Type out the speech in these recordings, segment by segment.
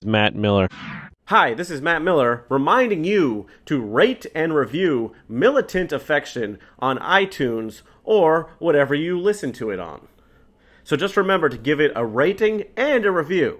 Matt Miller. Hi, this is Matt Miller, reminding you to rate and review Militant Affection on iTunes or whatever you listen to it on. So just remember to give it a rating and a review.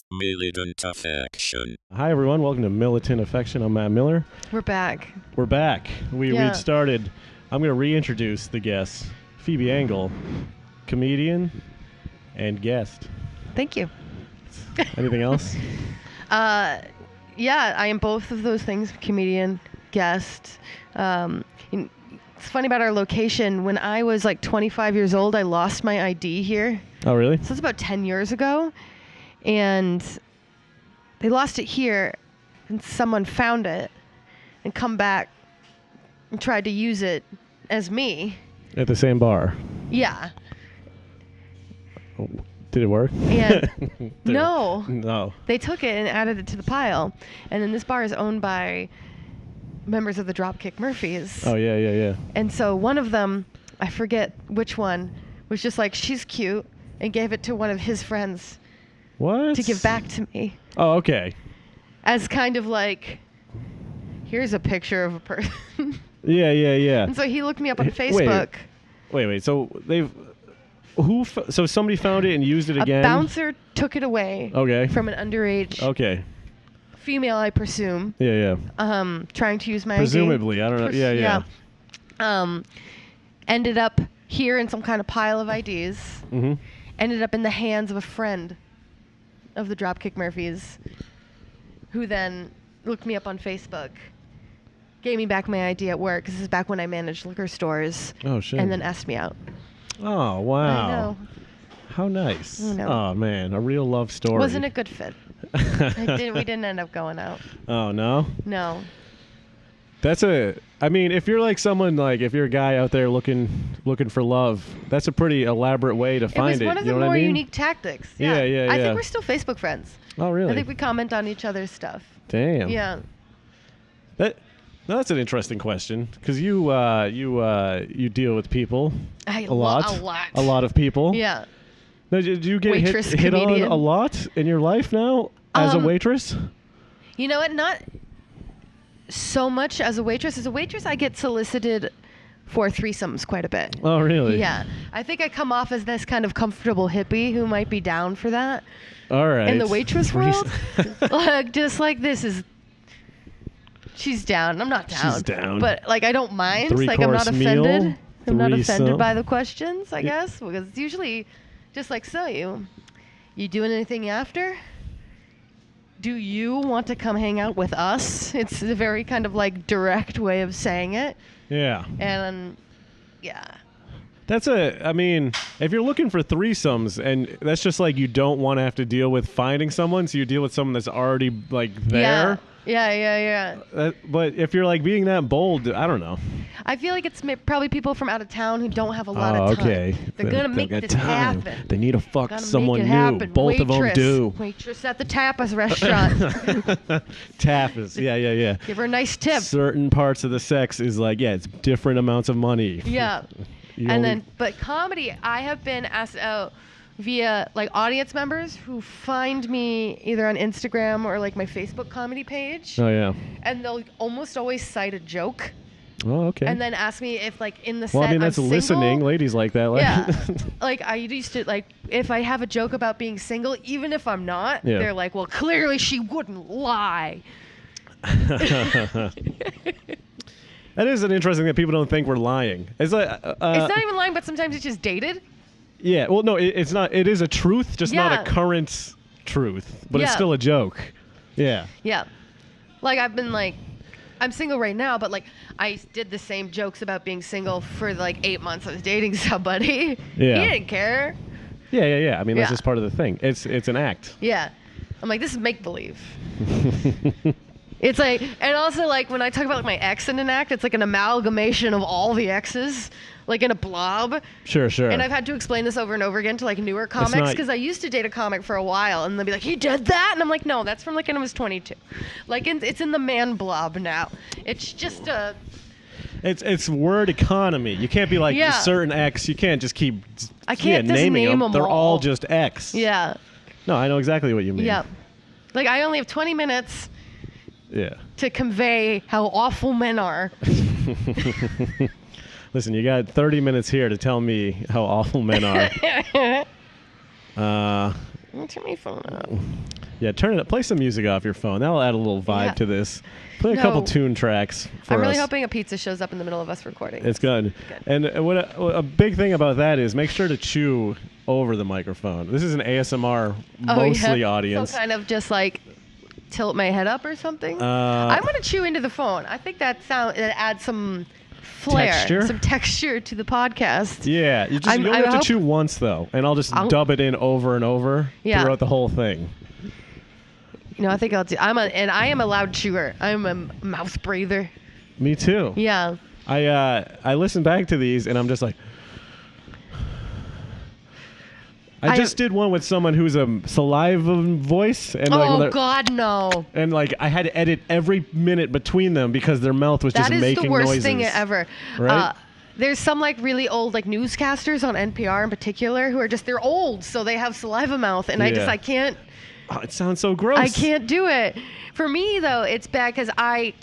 Militant Affection. Hi, everyone. Welcome to Militant Affection. I'm Matt Miller. We're back. We're back. We Yeah. started. I'm going to reintroduce the guests. Phoebe Angle, comedian and guest. Thank you. Anything else? Yeah, I am both of those things, comedian, guest. It's funny about our location. When I was like 25 years old, I lost my ID here. Oh, really? So it's about 10 years ago. And they lost it here, and someone found it and come back and tried to use it as me. At the same bar. Yeah. Did it work? And no. No. They took it and added it to the pile. And then this bar is owned by members of the Dropkick Murphys. Oh, yeah. And so one of them, I forget which one, was just like, she's cute, and gave it to one of his friends What? to give back to me. Oh, okay. As kind of like, here's a picture of a person. Yeah. And so he looked me up on Facebook. Wait. So so somebody found it and used it again? A bouncer took it away. Okay. From an underage Okay. female, I presume. Yeah. Trying to use my Presumably. I don't know. Yeah. Ended up here in some kind of pile of IDs. Mm-hmm. Ended up in the hands of a friend of the Dropkick Murphys, who then looked me up on Facebook, gave me back my ID at work. This is back when I managed liquor stores. Oh, shit. And then asked me out. Oh, wow. I know. How nice. I know. Oh, man. A real love story. Wasn't a good fit. We didn't end up going out. Oh, no? No. If you're like someone, like if you're a guy out there looking for love, that's a pretty elaborate way to find it. It was one of you the know more what I mean? unique tactics. Yeah. I think we're still Facebook friends. Oh, really? I think we comment on each other's stuff. Damn. Yeah. That's an interesting question, because you deal with people a lot. A lot of people. Yeah. Now, did you get Waitress, hit on comedian. a lot in your life now as a waitress? You know what? Not so much as a waitress. As a waitress, I get solicited for threesomes quite a bit. Oh, really? Yeah. I think I come off as this kind of comfortable hippie who might be down for that. All right. In the waitress world, just like this is. She's down. I'm not down. She's down. But like I don't mind. Like I'm not Meal, offended. I'm not threesome. offended by the questions, I guess, because it's usually just like, so you doing anything after? Do you want to come hang out with us? It's a very kind of like direct way of saying it. Yeah. And yeah. If you're looking for threesomes, and that's just like you don't want to have to deal with finding someone, so you deal with someone that's already like there. Yeah. But if you're like being that bold, I don't know. I feel like it's probably people from out of town who don't have a lot of time. Okay. They're going to make this happen. They need to fuck Gotta someone make it new. happen. Both of them do. Waitress at the tapas restaurant. Tapas. Yeah. Give her a nice tip. Certain parts of the sex is like, it's different amounts of money. Yeah. But comedy, I have been asked out via like audience members who find me either on Instagram or like my Facebook comedy page. Oh, yeah. And they'll almost always cite a joke. Oh, okay. And then ask me if like in the set that's I'm listening. single. Ladies like that. Yeah. Like I used to like if I have a joke about being single, even if I'm not, they're like, well, clearly she wouldn't lie. That is an interesting that people don't think we're lying. It's like it's not even lying, but sometimes it's just dated. Yeah. Well, no, it's not. It is a truth, just not Yeah. a current truth, but it's Yeah. still a joke. Yeah. Yeah. Like I've been like, I'm single right now, but like I did the same jokes about being single for like 8 months I was dating somebody. Yeah. He didn't care. Yeah. I mean, that's Yeah. just part of the thing. It's an act. Yeah. I'm like, this is make believe. It's like, and also like when I talk about like my ex in an act, it's like an amalgamation of all the exes, like in a blob. Sure. And I've had to explain this over and over again to like newer comics not- because I used to date a comic for a while, and they'll be like, "He did that," and I'm like, "No, that's from like when I was 22. Like it's in the man blob now. It's just a." It's word economy. You can't be like Yeah. certain X. You can't just keep I can't just naming name them. them They're all all. just X. Yeah. No, I know exactly what you mean. Yeah. Like I only have 20 minutes Yeah. to convey how awful men are. Listen, you got 30 minutes here to tell me how awful men are. Turn my phone up. Yeah, turn it up. Play some music off your phone. That'll add a little vibe Yeah. to this. Play a No. couple tune tracks for I'm really us. hoping a pizza shows up in the middle of us recording. It's good. And what a big thing about that is make sure to chew over the microphone. This is an ASMR mostly audience. So kind of just like tilt my head up or something. Uh, I'm gonna chew into the phone. I think that adds some flair, Texture? some texture to the podcast. Yeah, you I'm- only I have to hope- chew once though, and I'll just I'll- dub it in over and over Yeah. throughout the whole thing. You know, I think I'll do. I am a loud chewer. I'm a mouth breather. Me too. Yeah. I listen back to these and I'm just like. I just did one with someone who's a saliva voice, and Oh like, God, no. and like I had to edit every minute between them because their mouth was just That is making the worst noises. thing ever. Right? There's some like really old like newscasters on NPR in particular who are just they're old, so they have saliva mouth, and Yeah. I can't. Oh, it sounds so gross. I can't do it. For me though, it's bad because my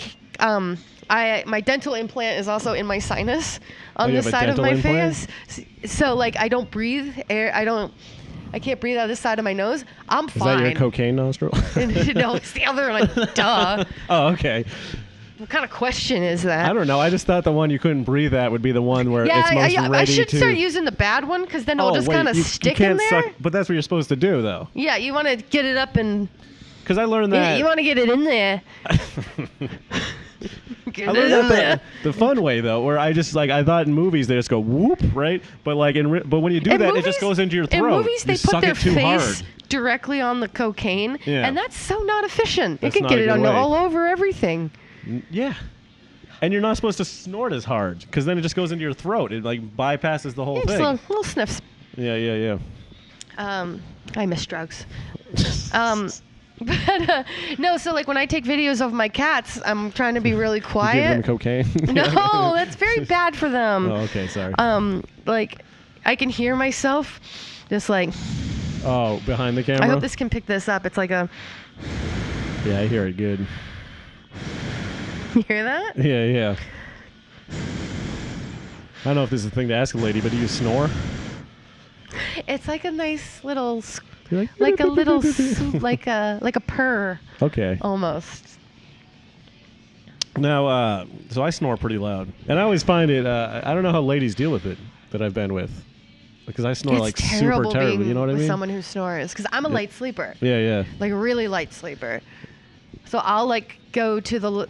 dental implant is also in my sinus on you this have a side of dental my implant? face. So like I don't breathe air. I can't breathe out this side of my nose. I'm Is fine. that your cocaine nostril? No, it's the other one. Duh. Oh, okay. What kind of question is that? I don't know. I just thought the one you couldn't breathe at would be the one where it's most ready I should to. start using the bad one because then it'll Oh, just wait, kind of you stick can't in there. Suck, but that's what you're supposed to do, though. Yeah, you want to get it up and Because I learned that. you want to get it in there. I learned that the fun way though, where I just like I thought in movies they just go whoop, right? But like but when you do In that, it movies- just goes into your throat. In movies, You they put suck their it too face hard. directly on the cocaine, Yeah. and that's so not efficient. That's you can not get a it good on way. all over everything. Yeah. And you're not supposed to snort as hard because then it just goes into your throat. It like bypasses the whole Just thing. little sniffs. Yeah. I miss drugs. But no, so like when I take videos of my cats, I'm trying to be really You give them quiet. cocaine. No, that's very bad for them. Oh, okay, sorry. Like I can hear myself just like Oh, behind the camera. I hope this can pick this up. It's like a Yeah, I hear it good. you hear that? Yeah. I don't know if this is a thing to ask a lady, but do you snore? It's like a nice little You're like a little like a purr Okay. almost. Now, so I snore pretty loud, and I always find it. I don't know how ladies deal with it that I've been with, because I snore It's like terrible super terribly. being You know what I with mean? someone who snores because I'm a light sleeper, Yeah. like a really light sleeper. So I'll like go to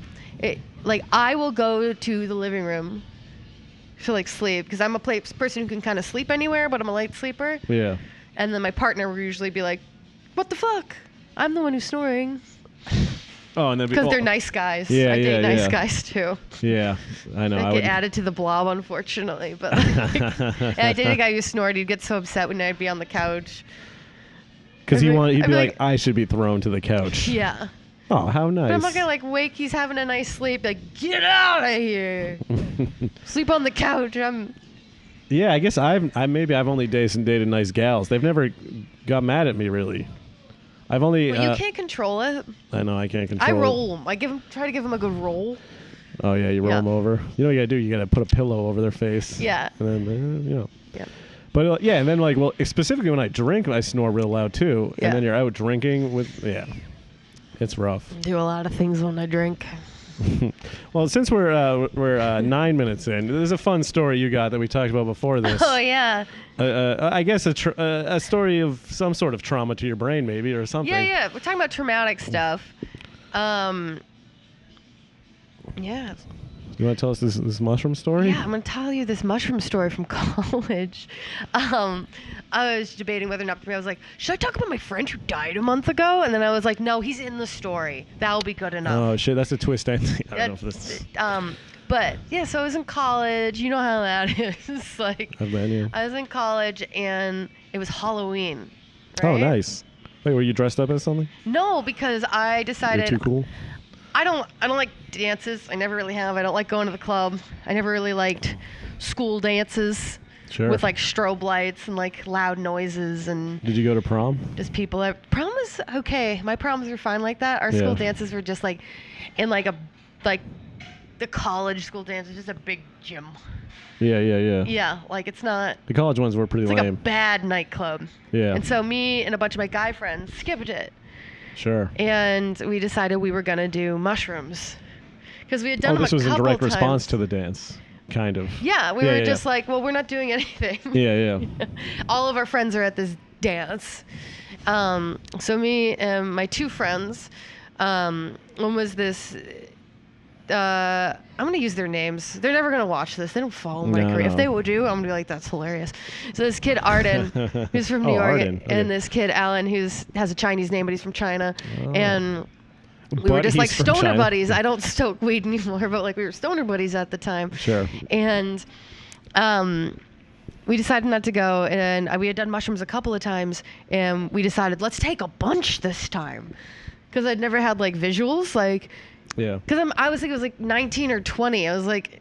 I will go to the living room to like sleep because I'm a person who can kind of sleep anywhere, but I'm a light sleeper. Yeah. And then my partner will usually be like, "What the fuck? I'm the one who's snoring." Oh, and then Because they're nice guys. Yeah, I date yeah, nice yeah. guys too. Yeah, I know. I I get would. added to the blob, unfortunately. But like, and I dated a guy who snored. He'd get so upset when I'd be on the couch. Because I'd he'd be be like- like, I should be thrown to the couch. Yeah. Oh, how nice. But I'm not gonna like wake. He's having a nice sleep. Like, get out of here. Sleep on the couch. Yeah, I guess I've only dated nice gals. They've never got mad at me really. I've only. Well, you can't control it. I know I can't control. I it. roll them. Try to give them a good roll. Oh yeah, you roll Yeah. them over. You know what you gotta do? You gotta put a pillow over their face. Yeah. And then you know. Yeah. But yeah, and then like specifically when I drink, I snore real loud too. Yeah. And then you're out drinking with it's rough. Do a lot of things when I drink. Well, since we're 9 minutes in, there's a fun story you got that we talked about before this. Oh yeah. I guess a story of some sort of trauma to your brain, maybe, or something. Yeah. We're talking about traumatic stuff. Yeah. You want to tell us this mushroom story? Yeah, I'm going to tell you this mushroom story from college. I was debating whether or not I was like, should I talk about my friend who died a month ago? And then I was like, no, he's in the story. That'll be good enough. Oh, shit, that's a twist ending. I don't know if this... But yeah, so I was in college. You know how that is. Like, I've been, yeah. I was in college and it was Halloween. Right? Oh, nice. Wait, were you dressed up as something? No, because I decided You're too cool? I don't like dances. I never really have. I don't like going to the club. I never really liked school dances. Sure. With like strobe lights and like loud noises and Did you go to prom? just people. Prom was okay. My proms were fine like that. Our Yeah. school dances were just like in like the college school dance is just a big gym. Yeah. Yeah, like it's not. The college ones were pretty It's like a lame. bad nightclub. Yeah. And so me and a bunch of my guy friends skipped it, Sure. and we decided we were gonna do mushrooms because we had done them this a was in couple direct times. response to the dance, kind of. Yeah, we were just like, well, we're not doing anything. Yeah. All of our friends are at this dance. So me and my two friends, one was this. I'm gonna use their names. They're never gonna watch this. They don't follow my career. No. If they would do, I'm gonna be like, that's hilarious. So this kid Arden, who's from New Oh, York, Arden. Okay. and this kid Alan, who's has a Chinese name, but he's from China, Oh. and we were But just like he's from stoner China. buddies. I don't stoke weed anymore, but like we were stoner buddies at the time. Sure. And we decided not to go, and we had done mushrooms a couple of times, and we decided let's take a bunch this time, because I'd never had like visuals, like, Yeah. because I was thinking it was like 19 or 20. I was like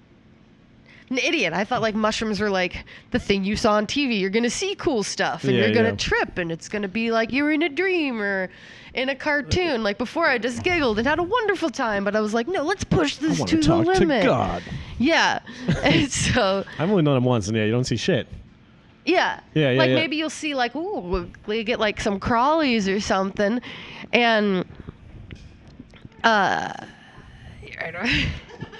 an idiot. I thought like mushrooms were like the thing you saw on TV. You're gonna see cool stuff, and Yeah, you're gonna yeah. trip, and it's gonna be like you're in a dream or in a cartoon. Like before, I just giggled and had a wonderful time, but I was like, no, let's push I this want to to the talk to limit. God. Yeah, and so. I've only done them once, and yeah, you don't see shit. Yeah. Yeah, Like yeah. maybe you'll see like, ooh, we get like some crawlies or something, and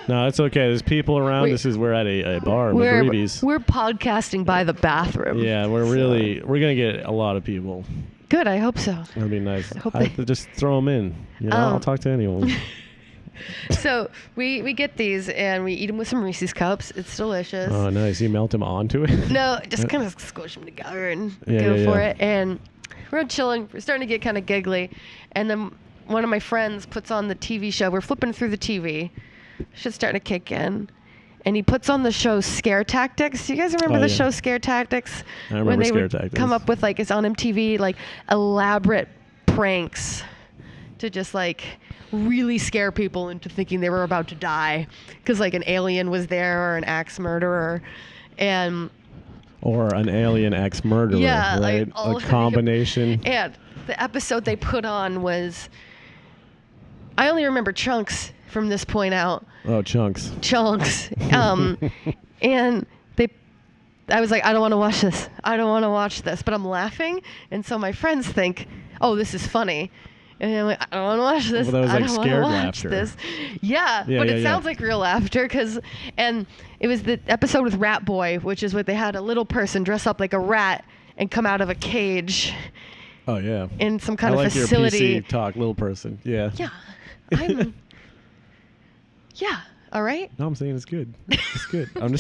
No, it's okay. There's people around. We're at a bar, McGreevy's. we're podcasting by the bathroom. Yeah, we're gonna get a lot of people. Good. I hope so. That'd be nice. hope I they- just throw them in. You know, I'll talk to anyone. So we get these and we eat them with some Reese's cups. It's delicious. Oh, nice. You melt them onto it. No, just kind of squish them together and Yeah, go yeah, for yeah. it. And we're chilling. We're starting to get kind of giggly. And then one of my friends puts on the TV show. We're flipping through the TV. Shit's starting to kick in. And he puts on the show Scare Tactics. Do you guys remember Oh, the yeah. show Scare Tactics? I remember when they Scare would Tactics. come up with like, it's on MTV, like elaborate pranks to just like really scare people into thinking they were about to die because like an alien was there or an axe murderer. And Or an alien ex-murderer, yeah, right? like all A combination. And the episode they put on was, I only remember chunks from this point out. Oh, chunks. Chunks. And I was like, I don't want to watch this. I don't want to watch this. But I'm laughing. And so my friends think, oh, this is funny. And I'm like, I don't want to watch this. Well, that was I like don't wanna scared watch laughter. this. Yeah, Yeah, but yeah, it yeah. sounds like real laughter and it was the episode with Rat Boy, which is what they had a little person dress up like a rat and come out of a cage Oh, yeah. in some kind I of like facility. your PC talk, little person. Yeah. Yeah. Yeah. All right. No, I'm saying it's good. It's good. I'm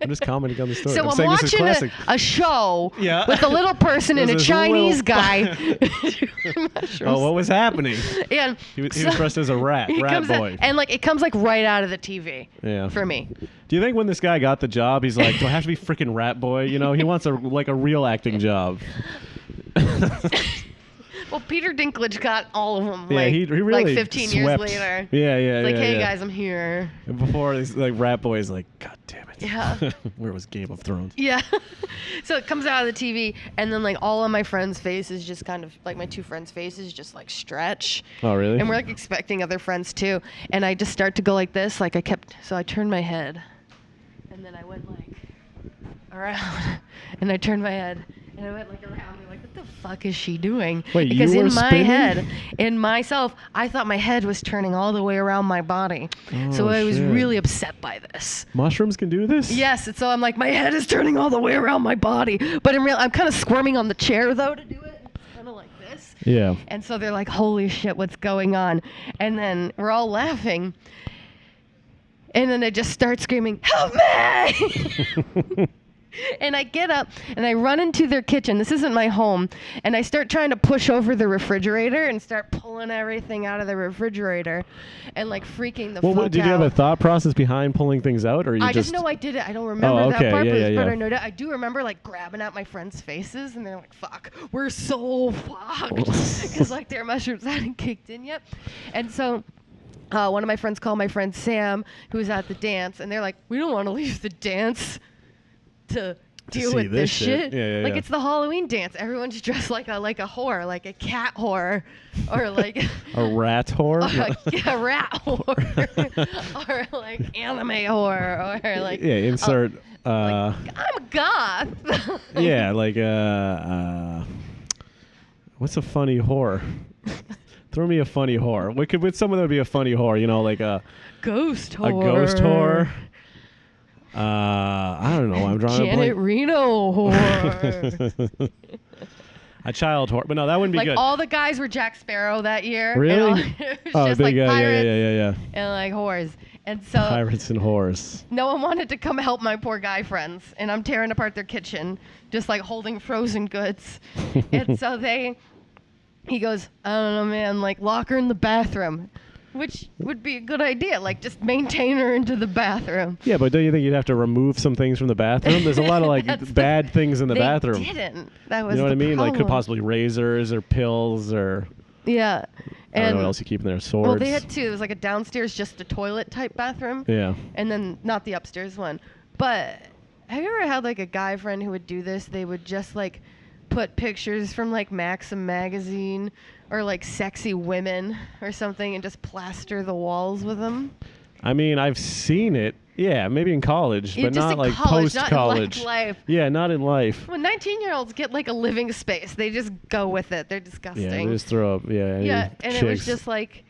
just commenting on the story. So I'm saying this is watching classic. a show Yeah. with a little person and a There's this Chinese little- guy. Oh, what was happening? And He was dressed as a rat, he rat comes out- boy. and like it comes like right out of the TV. Yeah. For me. Do you think when this guy got the job, he's like, do I have to be freaking rat boy? You know, he wants a real acting job. Well, Peter Dinklage got all of them. Yeah, like, he really like 15 years swept. later. Yeah. It's like, yeah, hey yeah. guys, I'm here. And before this, like rat boy is like, God damn it. Yeah. Where was Game of Thrones? Yeah. So it comes out of the TV, and then like all of my friends' faces just kind of like my two friends' faces just like stretch. Oh, really? And we're like expecting other friends too. And I just start to go like this. Like so I turned my head. And then I went like around. And I turned my head. And I went like around. And like, what the fuck is she doing? Wait, because you were in my spinning? head, in myself, I thought my head was turning all the way around my body. So Oh, I was shit. really upset by this. Mushrooms can do this? Yes, and so I'm like, my head is turning all the way around my body. But in real, I'm kind of squirming on the chair though to do it. It's kind of like this. Yeah. And so they're like, holy shit, what's going on? And then we're all laughing. And then I just start screaming, help me! And I get up and I run into their kitchen. This isn't my home. And I start trying to push over the refrigerator and start pulling everything out of the refrigerator and like freaking the fuck out. Did you have a thought process behind pulling things out, or you I just know I did it. I don't remember that part, but I know that I do remember like grabbing at my friends' faces and they're like, fuck, we're so fucked. Because like their mushrooms hadn't kicked in yet. And so one of my friends called my friend Sam, who was at the dance, and they're like, we don't want to leave the dance to deal with this shit. Yeah. It's the Halloween dance. Everyone's dressed like a whore, like a cat whore, or like a rat whore, a rat whore, or like anime whore, or like insert. Like, I'm a goth. Yeah, like what's a funny whore? Throw me a funny whore. What's someone that would be a funny whore? You know, like a ghost whore. A ghost whore. I don't know. I'm drawing Janet a blank. Reno whore. A child whore. But no, that wouldn't be like good. all the guys were Jack Sparrow that year. Really? It was just big, like pirates yeah. and like whores. And so Pirates and whores. no one wanted to come help my poor guy friends. And I'm tearing apart their kitchen, just like holding frozen goods. And so he goes, I don't know, man, like lock her in the bathroom. Which would be a good idea, like just maintain her into the bathroom. Yeah, but don't you think you'd have to remove some things from the bathroom? There's a lot of like bad things in the bathroom. They didn't. That was you know what I mean? problem. Like could possibly razors or pills or yeah. I don't know what else you keep in there. Swords. Well, they had two. It was like a downstairs, just a toilet type bathroom. Yeah. And then not the upstairs one. But have you ever had like a guy friend who would do this? They would just like put pictures from like Maxim magazine or like sexy women or something and just plaster the walls with them. I mean, I've seen it. Yeah, maybe in college, but Just not in like college, post-college. Not in like life. Yeah, not in life. When 19-year-olds get like a living space, they just go with it. They're disgusting. Yeah, they just throw up. Yeah, yeah, and chicks. it was just like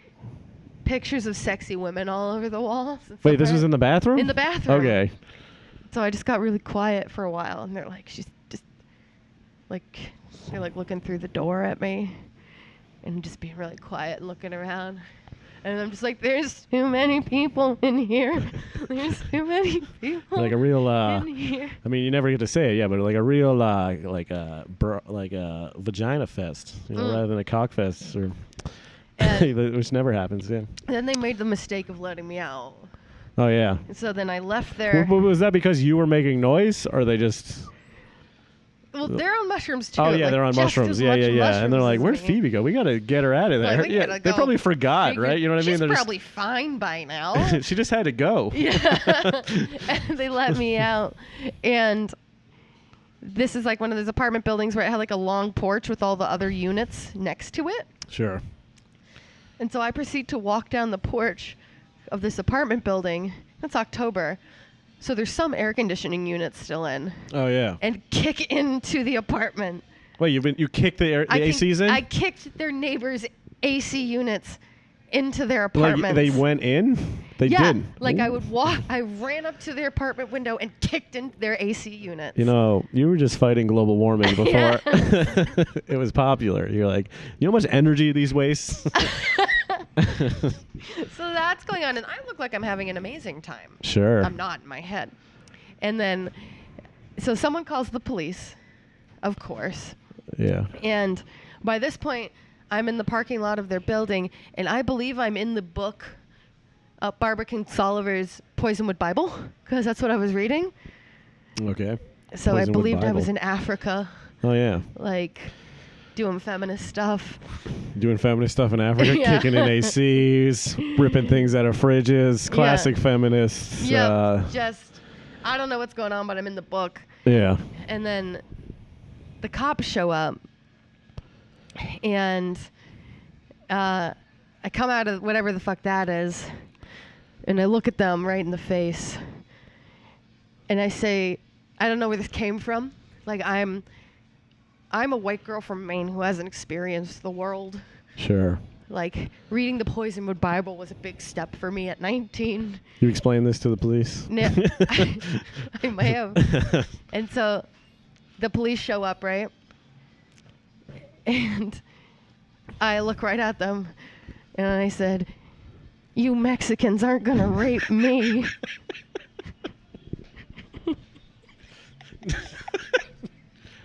pictures of sexy women all over the walls. Wait, this was in the bathroom? In the bathroom. Okay. So I just got really quiet for a while, and they're like, she's just like, they're like looking through the door at me, and just being really quiet and looking around. And I'm just like, there's too many people in here. There's too many people Like a real, in here. I mean, you never get to say it, yeah, but like a real, like a vagina fest, you know, rather than a cock fest, or which never happens. Yeah. Then they made the mistake of letting me out. Oh yeah. And so then I left there. Was that because you were making noise, or they just? Well, they're on mushrooms too. Oh yeah, like, they're on just mushrooms. as Yeah, much yeah, yeah. And they're mushrooms like, as "Where'd me." Phoebe go? We gotta get her out of there." Like, we yeah, gotta they go. probably forgot, right? You know what I mean? She's They're probably fine by now. just, she just had to go. Yeah. And they let me out. And this is like one of those apartment buildings where it had like a long porch with all the other units next to it. Sure. And so I proceed to walk down the porch of this apartment building. It's October. So there's some air conditioning units still in. Oh yeah. And kick into the apartment. Wait, you kicked the ACs in? I kicked their neighbors' AC units into their Like apartments. they went in? They yeah, did. like Ooh. I would walk. I ran up to their apartment window and kicked in their AC units. You know, you were just fighting global warming before Yeah. it was popular. You're like, you know how much energy these waste? So that's going on, and I look like I'm having an amazing time. Sure. I'm not in my head. And then, so someone calls the police, of course. Yeah. And by this point, I'm in the parking lot of their building, and I believe I'm in the book, Barbara Kingsolver's Poisonwood Bible, because that's what I was reading. Okay. So Poisonwood I believed I Bible. was in Africa, Oh yeah. like doing feminist stuff. Doing feminist stuff in Africa, Yeah. kicking in ACs, ripping things out of fridges, classic feminists. Yeah, just, I don't know what's going on, but I'm in the book. Yeah. And then the cops show up, and I come out of whatever the fuck that is, and I look at them right in the face, and I say, I don't know where this came from. Like, I'm a white girl from Maine who hasn't experienced the world. Sure. Like, reading the Poisonwood Bible was a big step for me at 19. You explained this to the police? No, I may have. And so the police show up, right? And I look right at them, and I said, You Mexicans aren't gonna rape me.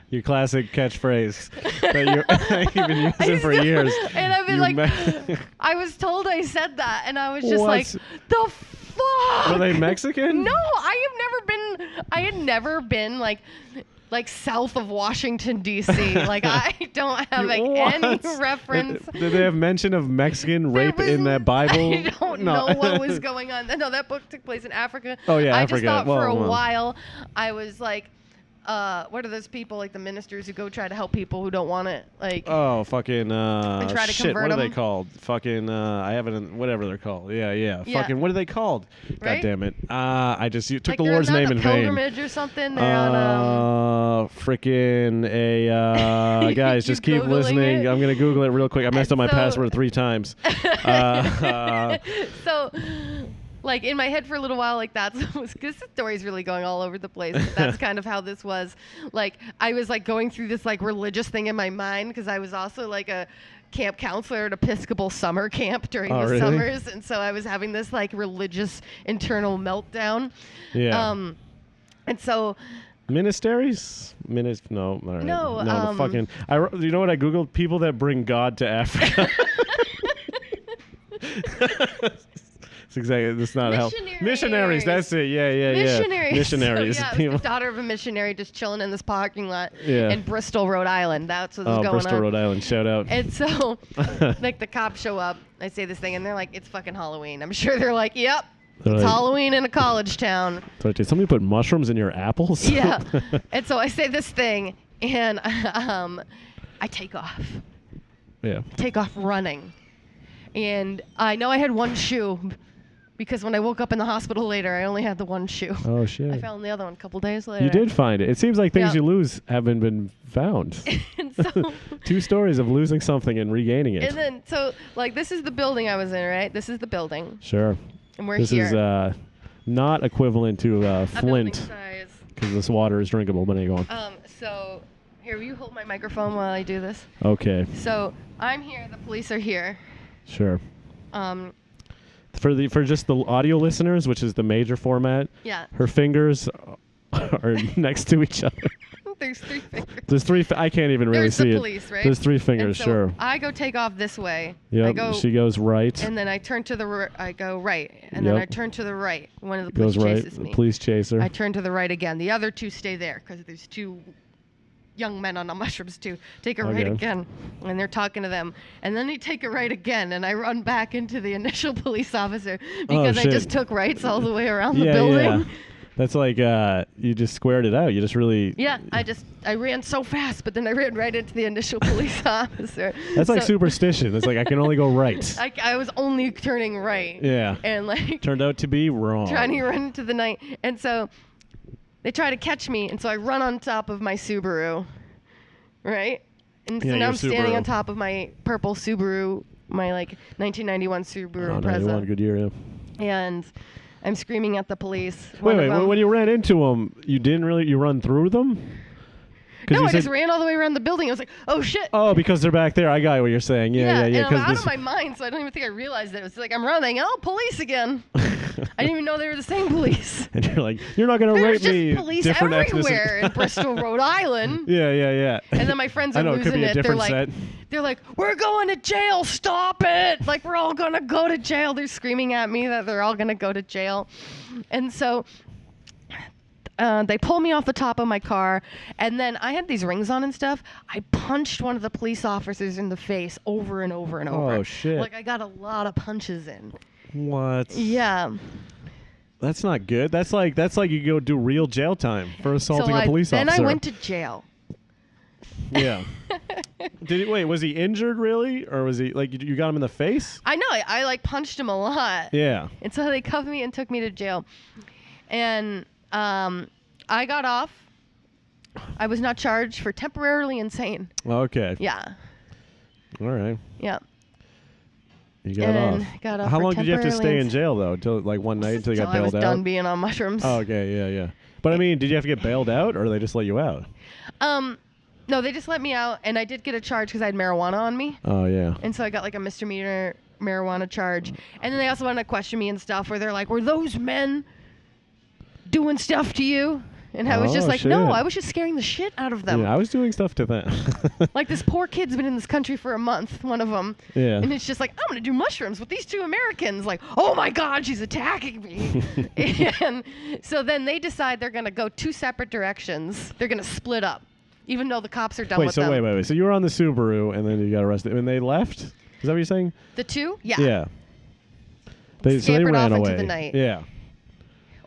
Your classic catchphrase that you've been using for years. And I've been You like, I was told I said that, and I was just like, the fuck? Were they Mexican? No, I had never been like south of Washington D.C. Like I don't have like any reference. Did they have mention of Mexican rape in that Bible? I don't know what was going on. No, that book took place in Africa. Oh yeah, I Africa. just thought for a while I was like, what are those people like the ministers who go try to help people who don't want it? Like fucking try to shit. convert What are they them? called? Fucking I haven't whatever they're called. Yeah. Fucking what are they called? Right? God damn it. I just took like the they're Lord's not name a in vain. pilgrimage or something. They're on Freaking guys, just keep Googling listening. it? I'm gonna Google it real quick. I messed up my So- password 3 times. So, like in my head for a little while, like this story's really going all over the place. But that's kind of how this was. Like I was like going through this like religious thing in my mind because I was also like a camp counselor at Episcopal summer camp during the really? summers, and so I was having this like religious internal meltdown. Yeah. And so. Ministaries? No. All right. No, the fucking. You know what I googled? People that bring God to Africa. It's exactly. That's not how. Missionaries. That's it. Yeah. Missionaries. Missionaries. So, yeah, I was People. the daughter of a missionary just chilling in this parking lot Yeah. in Bristol, Rhode Island. That's what's going Bristol, on. Rhode Island. Shout out. And so, like, the cops show up. I say this thing, and they're like, it's fucking Halloween. I'm sure they're like, yep, They're it's like- Halloween in a college town. So did somebody put mushrooms in your apples? Yeah. And so I say this thing, and I take off. Yeah. Take off running. And I know I had one shoe because when I woke up in the hospital later, I only had the one shoe. Oh shit. I found the other one a couple days later. You did find it. It seems like things Yeah. you lose haven't been found. And so, 2 stories of losing something and regaining it. and then, so, like, this is the building I was in, right? This is the building. Sure. And we're This here. is not equivalent to A building Flint size. because this water is drinkable. But anyway, go on. So, here, will you hold my microphone while I do this? Okay. So, I'm here. The police are here. Sure. Um, For just the audio listeners, which is the major format, yeah. her fingers are next to each other. There's 3 fingers. There's 3. I can't even really There's see the it. police, right? There's 3 And fingers. so Sure. I go take off this way. I Yep. go, She goes right. and then I turn to the I go right, and then Yep. I turn to the right. One of the police Goes right. chases The me. police chaser. I turn to the right again. The other 2 stay there because there's 2 young men on the mushrooms too. Take a right Okay. again, and they're talking to them. And then they take a right again, and I run back into the initial police officer because I shit. just took rights all the way around the yeah, building. yeah. That's like you just squared it out. You just really. Yeah, I ran so fast, but then I ran right into the initial police officer. That's like So superstition. It's like I can only go right. I was only turning right. Yeah. And like Turned out to be wrong. trying to run into the night. And so they try to catch me, and so I run on top of my Subaru, right? And so Yeah, now your I'm standing Subaru. on top of my purple Subaru, my like 1991 Subaru Oh, 91, Impreza, good year. Yeah. and I'm screaming at the police. Wait. When you ran into them, you didn't really. You run through them. 'Cause No, you I just said- ran all the way around the building. I was like, oh shit. Oh, because they're back there. I got what you're saying. Yeah. And I'm 'cause out this- of my mind, so I don't even think I realized it. It was like I'm running. Oh, police again! I didn't even know they were the same police. And you're like, you're not gonna There's rape me. just police different everywhere ethnicity. in Bristol, Rhode Island. Yeah. And then my friends I are know, it could losing be a it. They're different like, set. we're going to jail. Stop it! Like we're all gonna go to jail. They're screaming at me that they're all gonna go to jail, and so. They pull me off the top of my car, and then I had these rings on and stuff. I punched one of the police officers in the face over and over and over. Oh, shit. Like I got a lot of punches in. What? Yeah. That's not good. That's like you go do real jail time for assaulting a police then officer. I went to jail. Yeah. Wait, was he injured really, or was he like you got him in the face? I know. I like punched him a lot. Yeah. And so they cuffed me and took me to jail. And I got off. I was not charged for temporarily insane. Okay. Yeah. All right. Yeah. You got And off. got off How for long did you have to stay in temporarily jail though? Until like one night until you got I was bailed done out? being on mushrooms. Oh, okay. Yeah. But I mean, did you have to get bailed out, or they just let you out? No, they just let me out, and I did get a charge because I had marijuana on me. Oh yeah. And so I got like a misdemeanor marijuana charge. And then they also want to question me and stuff where they're like, were those men doing stuff to you? And I was just like, no, shit. I was just scaring the shit out of them. Yeah, I was doing stuff to them. Like this poor kid's been in this country for a month, one of them. Yeah. And it's just like, I'm going to do mushrooms with these 2 Americans. Like, oh my God, she's attacking me. And so then they decide they're going to go 2 separate directions. They're going to split up, even though the cops are done with them. Wait. So you were on the Subaru and then you got arrested. And they left? Is that what you're saying? The 2? Yeah. Yeah. So they Scampered ran off away. into the night. Yeah.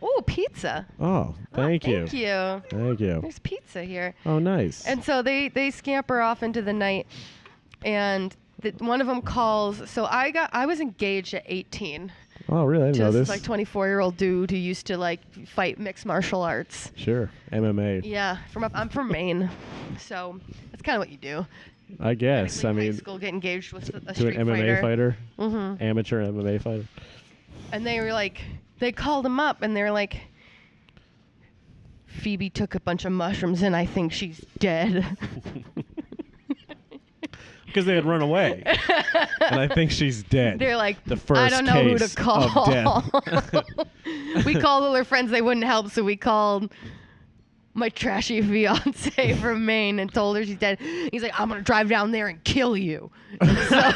Oh, pizza. Oh, thank you. Thank you. Thank you. There's pizza here. Oh, nice. And so they scamper off into the night, and one of them calls. So I was engaged at 18 Oh, really? I didn't to know this this. like 24-year-old dude who used to like fight mixed martial arts. Sure. MMA. Yeah, I'm from Maine, so that's kind of what you do. I guess. Technically, I in high mean, school, get engaged with a to street an MMA fighter. Mm-hmm. Amateur MMA fighter. And they were like, they called him up, and they were like, Phoebe took a bunch of mushrooms, and I think she's dead. Because they had run away. And I think she's dead. They're like, the first I don't know who case to call. of death. We called all their friends. They wouldn't help, so we called my trashy fiance from Maine and told her she's dead. He's like, I'm going to drive down there and kill you. So,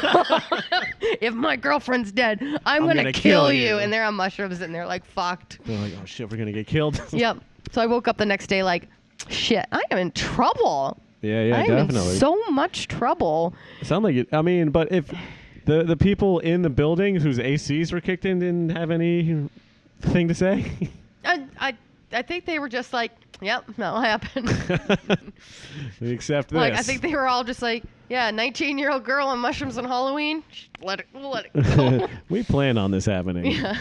if my girlfriend's dead, I'm going to kill you. And they're on mushrooms, and they're like, fucked. They're like, oh, shit, we're going to get killed. Yep. So I woke up the next day like, shit, I am in trouble. Yeah, I'm definitely. in so much trouble. Sound like it. I mean, but if the people in the building whose ACs were kicked in didn't have anything to say? I think they were just like, yep, that'll happen. Except this. Like, I think they were all just like, yeah, 19-year-old girl on mushrooms on Halloween. We'll let it go. We plan on this happening. Yeah.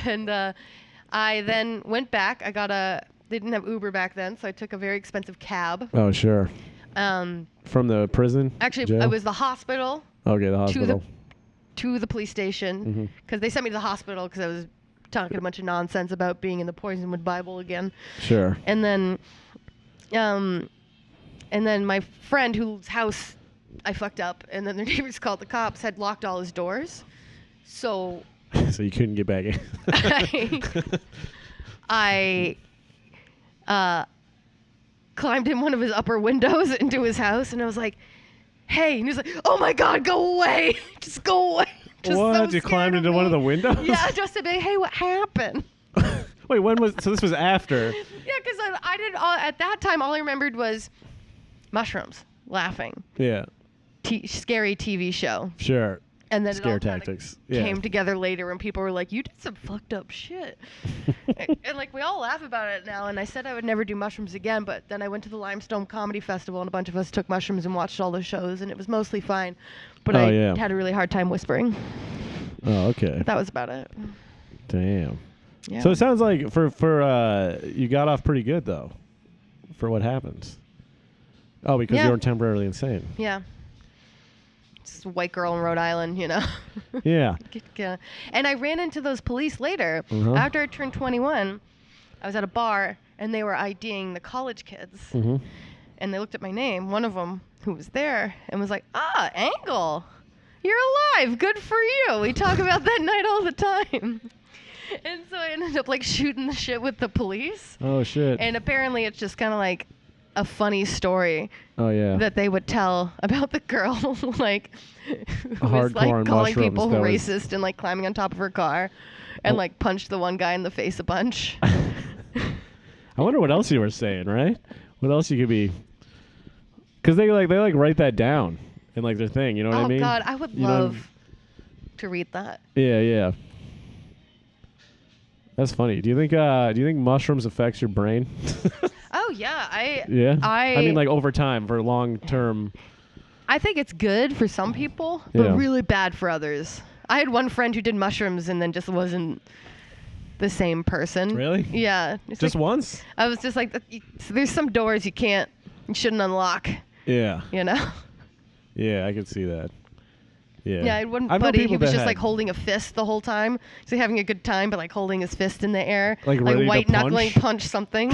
And I then went back. They didn't have Uber back then, so I took a very expensive cab. Oh, sure. Um, From the prison? Actually, jail? it was the hospital. Okay, the hospital. To the police station, because they sent me to the hospital because I was talking a bunch of nonsense about being in the Poisonwood Bible again. Sure. And then my friend whose house I fucked up, and then their neighbors called the cops, had locked all his doors. So So you couldn't get back in. I climbed in one of his upper windows into his house, and I was like, hey. And he was like, oh my God, go away. Just go away. Just What? so You scared climbed into one of the windows? Yeah, just to be like, hey, what happened? Wait, so this was after? Yeah, because I did at that time, all I remembered was mushrooms, laughing, Yeah, scary TV show. sure. And then Scare it all kinda tactics. Yeah. came together later when people were like, you did some fucked up shit. and like we all laugh about it now. And I said I would never do mushrooms again, but then I went to the Limestone Comedy Festival and a bunch of us took mushrooms and watched all the shows, and it was mostly fine. But I had a really hard time whispering. Oh, okay. That was about it. Damn. Yeah. So it sounds like for you got off pretty good though, for what happened. Oh, because you were temporarily insane. Yeah. Just a white girl in Rhode Island, you know. Yeah. And I ran into those police later. Uh-huh. After I turned 21, I was at a bar, and they were IDing the college kids. Mm-hmm. And they looked at my name, one of them who was there, and was like, Angle, you're alive. Good for you. We talk about that night all the time. And so I ended up like shooting the shit with the police. Oh, shit. And apparently it's just kind of like a funny story Oh, yeah. that they would tell about the girl, like, who was Hardcore like on calling mushrooms, people that was- racist and like climbing on top of her car and like punched the one guy in the face a bunch. I wonder what else you were saying, right? What else you could be? Because they write that down in like their thing. You know what I mean? Oh God, I would love to read that. Yeah, yeah. That's funny. Do you think mushrooms affects your brain? Oh yeah, Yeah. I mean, like over time for long term. I think it's good for some people, but Yeah. really bad for others. I had one friend who did mushrooms and then just wasn't the same person. Really? Yeah. It's Just like, once? I was just like, there's some doors you shouldn't unlock. Yeah. You know? Yeah, I could see that. Yeah. Yeah, I had one I've known buddy, he people was that just like had- holding a fist the whole time. So having a good time, but like holding his fist in the air. Like ready to white knuckling punch? something.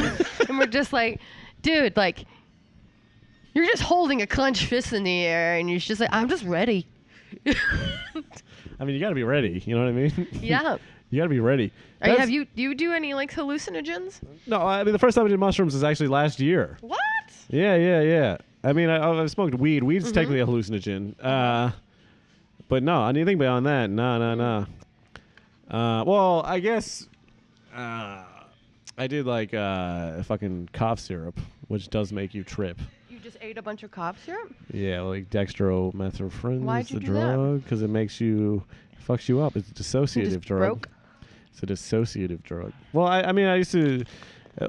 And we're just like, dude, like, you're just holding a clenched fist in the air and you're just like, I'm just ready. I mean, you got to be ready. You know what I mean? Yeah. You got to be ready. Do you do any like hallucinogens? No, I mean the first time I did mushrooms was actually last year. What? Yeah. I mean, I've smoked weed. Weed's technically a hallucinogen. But no, anything beyond that, no. Well, I guess I did like fucking cough syrup, which does make you trip. You just ate a bunch of cough syrup? Yeah, like dextromethorphan Why'd is you the do that? drug because it fucks you up. It's a dissociative Just drug. broke? It's a dissociative drug. Well, I mean, I used to,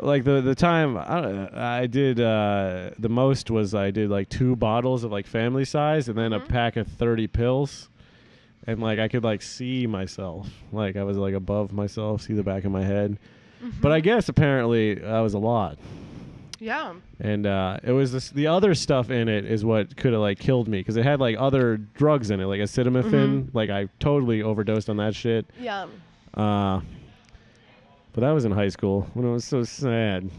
like the time I did the most was I did like 2 bottles of like family size and then a pack of 30 pills. And like I could like see myself, like I was like above myself, see the back of my head. But I guess apparently that was a lot. Yeah. And it was the other stuff in it is what could have like killed me because it had like other drugs in it, like acetaminophen. Like I totally overdosed on that shit. Yeah. But that was in high school when it was so sad.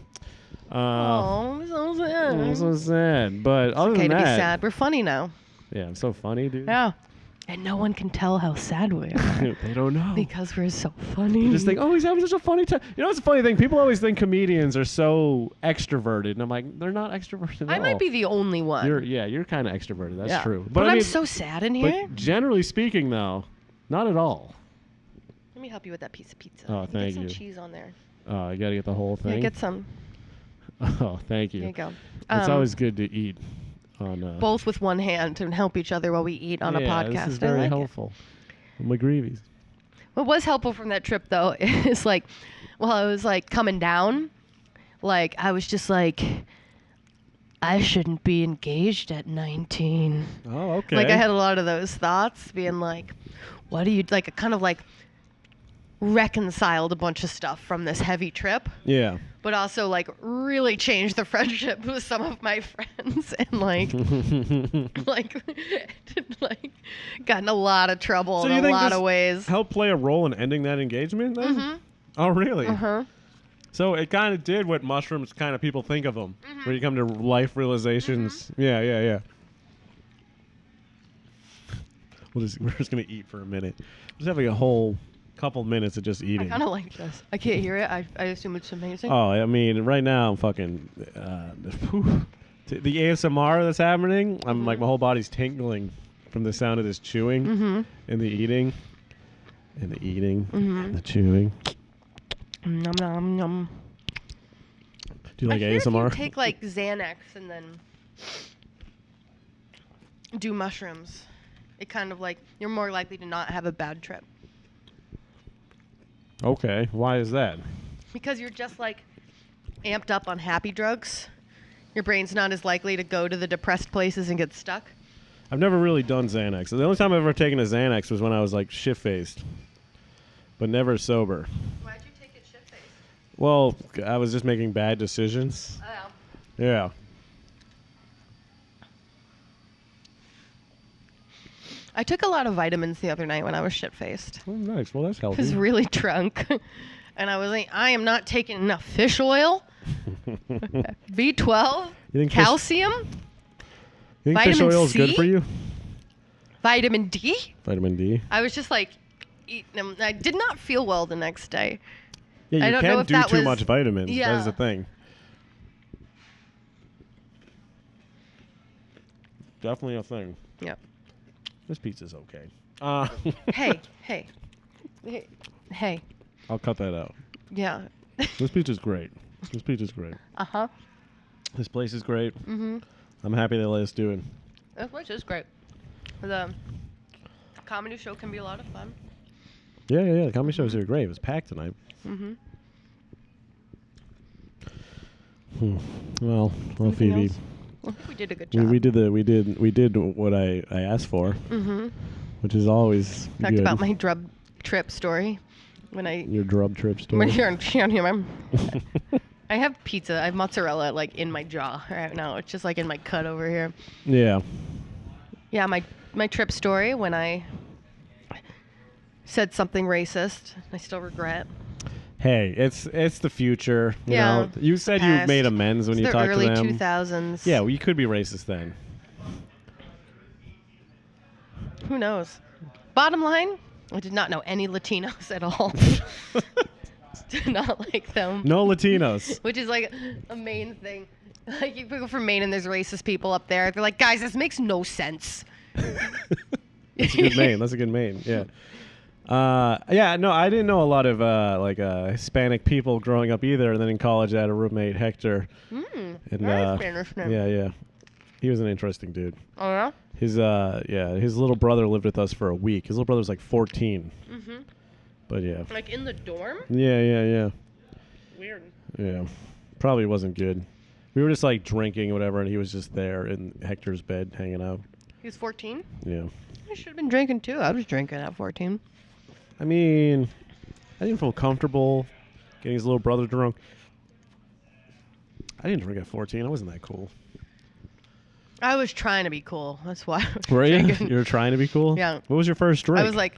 Oh, so sad. It was so sad. But other Okay than to that, be sad. We're funny now. yeah, I'm so funny, dude. Yeah. And no one can tell how sad we are They don't know. because we're so funny. Just think, oh, he's having such a funny time. You know, it's a funny thing. People always think comedians are so extroverted, and I'm like, they're not extroverted at all. I might be the only one. You're kind of extroverted. That's Yeah. true. But I I'm mean, so sad in here. But generally speaking, though, not at all. Let me help you with that piece of pizza. Oh, thank Get some you. cheese on there. Oh, you gotta get the whole Yeah, thing. get some. Oh, thank you. There you go. It's always good to eat on both with one hand and help each other while we eat on a podcast. This is I very like it. helpful. McGreevy's. What was helpful from that trip though is like, while I was like coming down, like I was just like, I shouldn't be engaged at 19. Oh, okay. Like I had a lot of those thoughts, being like, what do you like? I kind of like reconciled a bunch of stuff from this heavy trip, Yeah. but also like really changed the friendship with some of my friends and like like got in a lot of trouble So in you a think lot this of ways. helped play a role in ending that engagement then? Oh, really? Uh-huh. So it kind of did what mushrooms kind of people think of them, where you come to life realizations. Yeah. We're just going to eat for a minute. Just having a whole couple minutes of just I eating. kind of like this. I can't hear it. I assume it's amazing. Oh, I mean, right now I'm fucking... the ASMR that's happening, I'm like, my whole body's tingling from the sound of this chewing and the eating. And the eating and the chewing. Nom nom nom. Do you like I hear ASMR? if you take like Xanax and then do mushrooms, it kind of like you're more likely to not have a bad trip Okay, why is that? because you're just like amped up on happy drugs. Your brain's not as likely to go to the depressed places and get stuck. I've never really done Xanax. The only time I've ever taken a Xanax was when I was like shit-faced, but never sober. Why'd you take it shit-faced? Well, I was just making bad decisions. Oh. Yeah. I took a lot of vitamins the other night when I was shit-faced. Oh, nice. Well, that's I was healthy. really drunk. And I was like, I am not taking enough fish oil, B12, You think calcium, You think fish vitamin oil is good C? for you? vitamin D. Vitamin D. I was just like, eating them. I did not feel well the next day. Yeah, I you don't know can't if do that too was- much vitamins. That Yeah. is the thing. Definitely a thing. Yep. This pizza's okay. Hey. I'll cut that out. Yeah. This pizza's great. This pizza's great. Uh-huh. This place is great. Mm-hmm. I'm happy they let us do it. This place is great. The comedy show can be a lot of fun. Yeah. The comedy shows are great. It was packed tonight. Mm-hmm. Well, Anything Phoebe, else? I think we did a good job. we did what I asked for, Mm-hmm. which is always Talked good. about my drug trip story. When I Your drug trip when story. I have pizza. I have mozzarella like in my jaw right now. It's just like in my cut over here. Yeah. Yeah, my trip story when I said something racist. I still regret. Hey, it's the future. You Yeah, know, you said you past. made amends when It's you the talked early to them. 2000s. Yeah, well, you could be racist then. Who knows? Bottom line, I did not know any Latinos at all. Did not like them. No Latinos. Which is like a main thing. Like you go from Maine and there's racist people up there. They're like, guys, this makes no sense. That's a good Maine. That's a good Maine. Yeah. Yeah, no, I didn't know a lot of Hispanic people growing up either. And then in college, I had a roommate, Hector. And, Nice Spanish name. yeah. He was an interesting dude. Oh, yeah? His little brother lived with us for a week. His little brother was like 14. Mm-hmm. But yeah. Like in the dorm? Yeah. Weird. Yeah. Probably wasn't good. We were just like drinking or whatever, and he was just there in Hector's bed hanging out. He was 14? Yeah. I should have been drinking too. I was drinking at 14. I mean, I didn't feel comfortable getting his little brother drunk. I didn't drink at 14. I wasn't that cool. I was trying to be cool. That's why I was Were you? drinking. You were trying to be cool? Yeah. What was your first drink? I was like,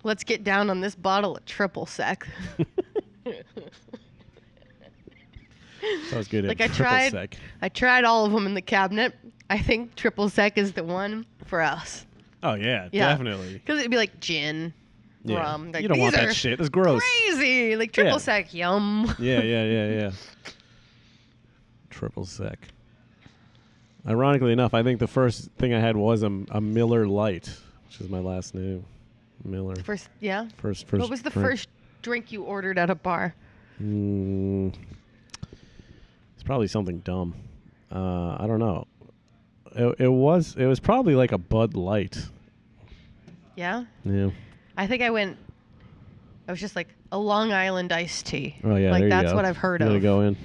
let's get down on this bottle of triple sec. Sounds good. Like Triple sec. I tried all of them in the cabinet. I think triple sec is the one for us. Oh, yeah, Yeah. definitely. Because it'd be like gin, Yeah. rum. Like, You don't these want are that shit. That's gross. Crazy. Like triple Yeah. sec, yum. Yeah. Triple sec. Ironically enough, I think the first thing I had was a Miller Lite, which is my last name. Miller. First, yeah. First. What was the drink. first drink you ordered at a bar? It's probably something dumb. I don't know. It was probably like a Bud Light. Yeah. Yeah. I think I was just like a Long Island iced tea. Oh yeah. Like there you that's go. what I've heard You gotta of. go in.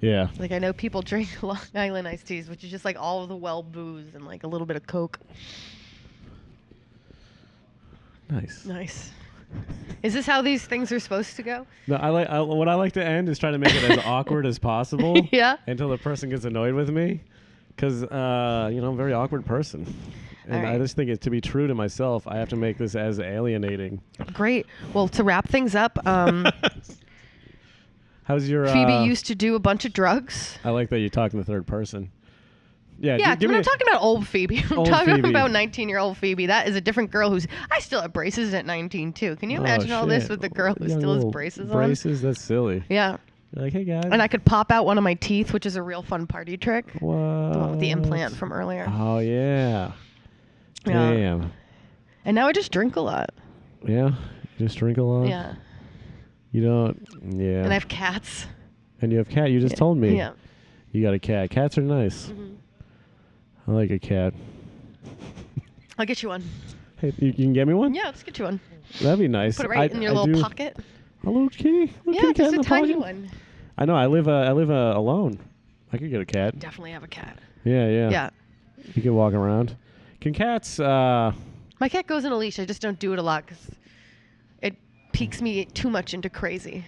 Yeah. Like I know people drink Long Island iced teas, which is just like all of the well booze and like a little bit of Coke. Nice. Nice. Is this how these things are supposed to go? No, what I like to end is try to make it as awkward as possible. Yeah. Until the person gets annoyed with me, because I'm a very awkward person, and I right. just think to be true to myself, I have to make this as alienating. Great. Well, to wrap things up, How's your Phoebe used to do a bunch of drugs. I like that you talk in the third person. Yeah. Yeah, give we're me not talking about old Phoebe. I'm Old talking Phoebe. about 19-year-old Phoebe. That is a different girl who's... I still have braces at 19, too. Can you imagine all this shit. with the girl who Young still has little braces on? Braces? That's silly. Yeah. You're like, hey guys. And I could pop out one of my teeth, which is a real fun party trick. What? The one with the implant from earlier. Oh yeah. Yeah. Damn. And now I just drink a lot. Yeah. You just drink a lot. Yeah. You don't. Yeah. And I have cats. And you have cat. You just told me. Yeah. You got a cat. Cats are nice. Mhm. I like a cat. I'll get you one. Hey, you can get me one? Yeah, let's get you one. That'd be nice. Put it right in your little pocket. A little kitty? Little Yeah, kitty cat just in a the tiny pocket? one. I know. I live alone. I could get a cat. Definitely have a cat. Yeah. Yeah. You can walk around. Can cats? My cat goes in a leash. I just don't do it a lot because it piques me too much into crazy.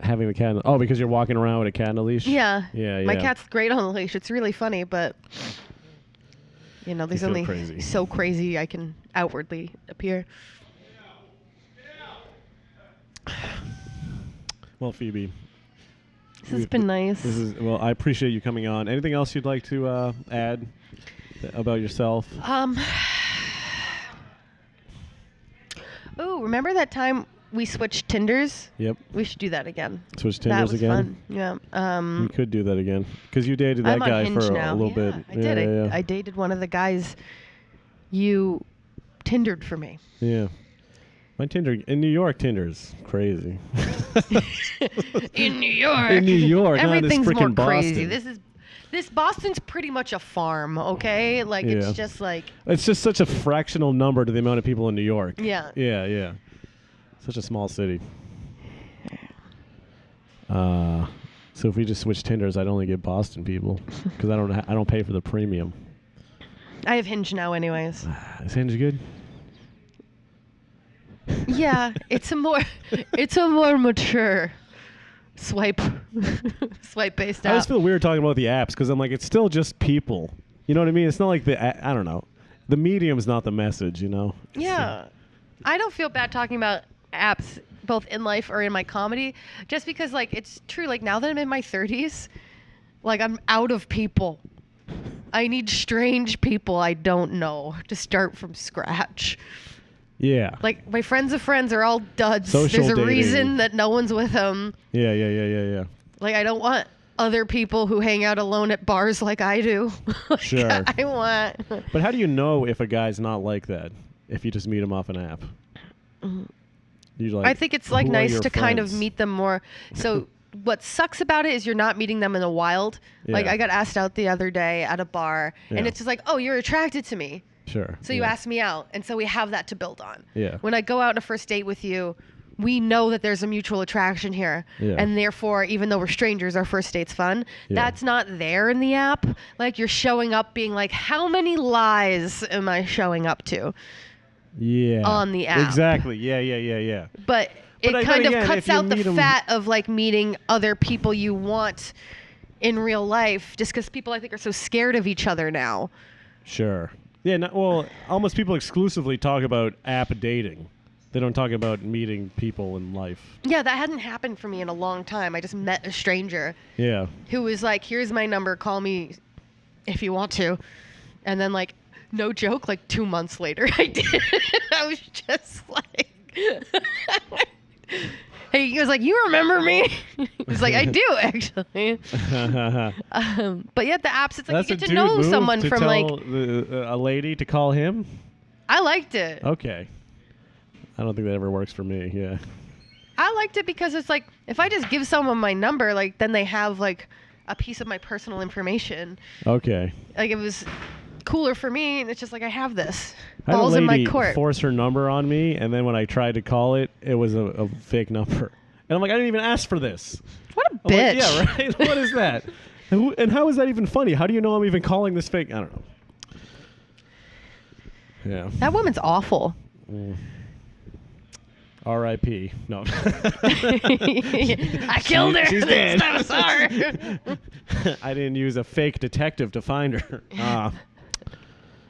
Having the cat. Because you're walking around with a cat on a leash. Yeah. Yeah. My cat's great on the leash. It's really funny, but there's feel only crazy. so crazy I can outwardly appear. Well, Phoebe. This has been nice. I appreciate you coming on. Anything else you'd like to add about yourself? Oh, remember that time we switched Tinders? Yep. We should do that again. Switch That Tinders was again. fun. Yeah. You could do that again because you dated that I'm on guy Hinge for now. a little bit. I did. Yeah. I dated one of the guys you Tindered for me. Yeah. My Tinder in New York, Tinder's crazy. In New York. In New York, not this Everything's more freaking crazy. Boston. This Boston's pretty much a farm, okay? Like Yeah. it's just like It's just such a fractional number to the amount of people in New York. Yeah. Yeah. Such a small city. So if we just switch Tinders, I'd only get Boston people because I don't pay for the premium. I have Hinge now anyways. Is Hinge good? Yeah, it's a more mature swipe based I app. just feel weird talking about the apps because I'm like, it's still just people. You know what I mean? It's not like I don't know. The medium's not the message, you know? Yeah. I don't feel bad talking about apps both in life or in my comedy just because like it's true like now that I'm in my 30s, like I'm out of people. I need strange people I don't know to start from scratch. Yeah. Like, my friends of friends are all duds. Social There's a dating. reason that no one's with them. Yeah. Like, I don't want other people who hang out alone at bars like I do. Like, Sure. I want... But how do you know if a guy's not like that? If you just meet him off an app? You like, I think it's like who are nice your to kind of friends? meet them more. So what sucks about it is you're not meeting them in the wild. Like, Yeah. I got asked out the other day at a bar, and Yeah. it's just like, oh, you're attracted to me. Sure. So you asked me out, and so we have that to build on. Yeah. When I go out on a first date with you, we know that there's a mutual attraction here. Yeah. And therefore, even though we're strangers, our first date's fun. Yeah. That's not there in the app. Like, you're showing up being like, how many lies am I showing up to? Yeah. On the app. Exactly. Yeah. But it But kind of again, cuts if you out the meet 'em- fat of like meeting other people you want in real life, just because people I think are so scared of each other now. Sure. Yeah. Well, almost people exclusively talk about app dating. They don't talk about meeting people in life. Yeah, that hadn't happened for me in a long time. I just met a stranger Yeah. who was like, here's my number, call me if you want to. And then, like, no joke, like 2 months later, I did. I was just like, hey, he was like, you remember me? He was like, I do, actually. But yeah, the apps, it's like That's you a get to dude know move someone to from tell like, a lady to call him. I liked it. Okay. I don't think that ever works for me. Yeah. I liked it because it's like, if I just give someone my number, like, then they have like a piece of my personal information. Okay. Like, it was cooler for me, and it's just like, I have this. I had a Balls in my lady court. force her number on me, and then when I tried to call it, it was a fake number. And I'm like, I didn't even ask for this. What a I'm like, bitch. yeah, right? What is that? And how is that even funny? How do you know I'm even calling this fake? I don't know. Yeah. That woman's awful. R.I.P. No. I killed her. She's dead. I saw her. I didn't use a fake detective to find her.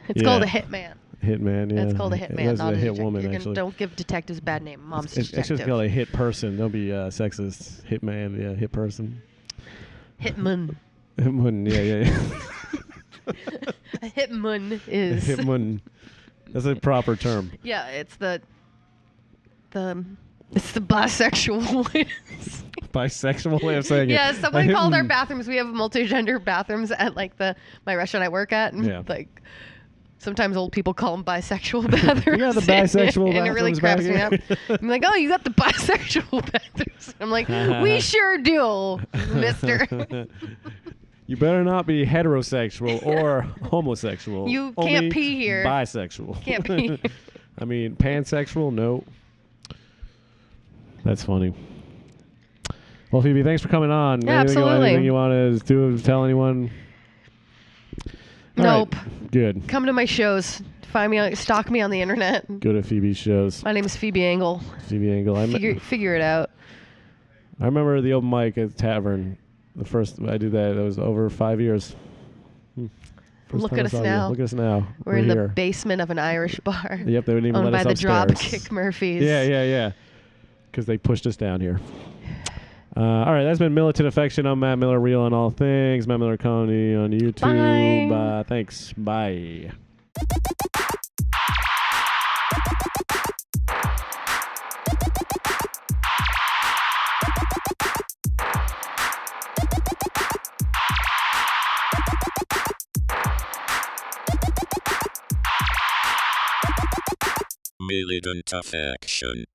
It's Yeah. called a hitman. Hitman, yeah. It's called a hitman, That's not a hit detective. woman, You're actually. Don't give detectives bad name. Mom's It's detective. just called a hit person. Don't be sexist. Hitman, yeah, hit person. Hitman. Hitman, yeah. A hitman is. Hitman. That's a proper term. Yeah, it's the bisexual way. Bisexual way of saying Yeah, it. someone A called our hitman. bathrooms. We have multi-gender bathrooms at like my restaurant I work at, and Yeah. like sometimes old people call them bisexual bathrooms. You got the bisexual and it really bathrooms cracks me back up. here? I'm like, oh, you got the bisexual bathrooms. I'm like, we sure do, Mister. You better not be heterosexual or homosexual. You can't Only pee here. Bisexual. Can't pee. I mean, pansexual? No. That's funny. Well, Phoebe, thanks for coming on. Yeah, absolutely. Anything you want to do? Tell anyone? All Nope. right. Good. Come to my shows. Find me, stalk me on the internet. Go to Phoebe's shows. My name is Phoebe Angle. Phoebe Angle. Figure it out. I remember the open mic at the tavern. The first I did that was over 5 years. First Look time at I us saw you. now. Look at us now. We're in here. the basement of an Irish bar. Yep, they wouldn't even owned let by us the upstairs. Dropkick Murphys. Yeah. Because they pushed us down here. All right, that's been Militant Affection. I'm Matt Miller, real on all things. Matt Miller Coney on YouTube. Bye. Thanks. Bye. Militant Affection.